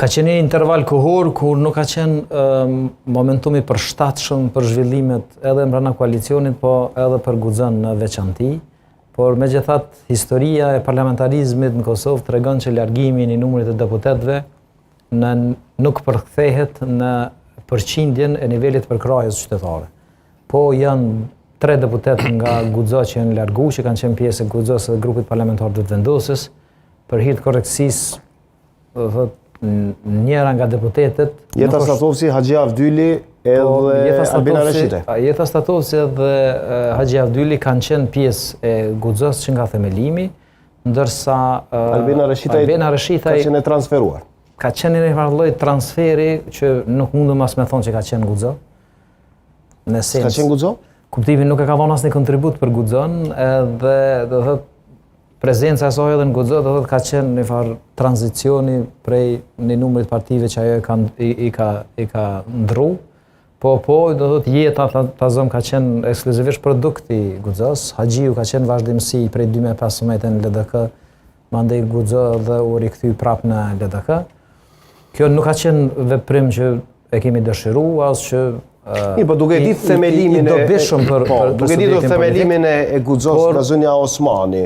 Ka qenë një interval kohor kur nuk ka qenë momentumi përshtatshëm për zhvillimet edhe mbrana koalicionit, po edhe për Guxën në veçanti. Por megjithatë, historia e parlamentarizmit në Kosovë tregon që largimi i numrit të deputetëve nuk përkthehet në përqindjen e nivelit përkrahjes qytetare. Po janë 3 deputetë nga Guxo që janë largu, që kanë qenë pjesë e Guxos dhe grupit parlamentar të vendosës. Për hir të korrektësisë, njëra nga deputetët... Jeta Statovci, Haxhi Avdyli edhe Albina Reshitaj. Jeta Statovci dhe Haxhi Avdyli kanë qenë pjesë e Guxos që nga themelimi, ndërsa Albina Reshitaj ka qenë e transferuar. Ka qenë një lloj transferi që nuk mundem as me thonë që ka qenë Guxo. Ka qenë Guxo? Kuptimi nuk e ka dhënë asnjë kontribut për Guxon, edhe do thotë prezenca e saj edhe në Guxo do thotë ka qenë një farë tranzicioni prej një numrit partive që ajo i ka ndru. Po do thotë jeta ta zëm ka qenë ekskluzivisht produkt i Guxos. Haxhiu ka qenë vazhdimsi prej 2015 në LDK, mandej Guxo dhe u rikthy prap në LDK. Kjo nuk ka qenë veprim që e kemi dëshiruar, as që po duke ditë themelimin e Guxos nga Zënia Osmani.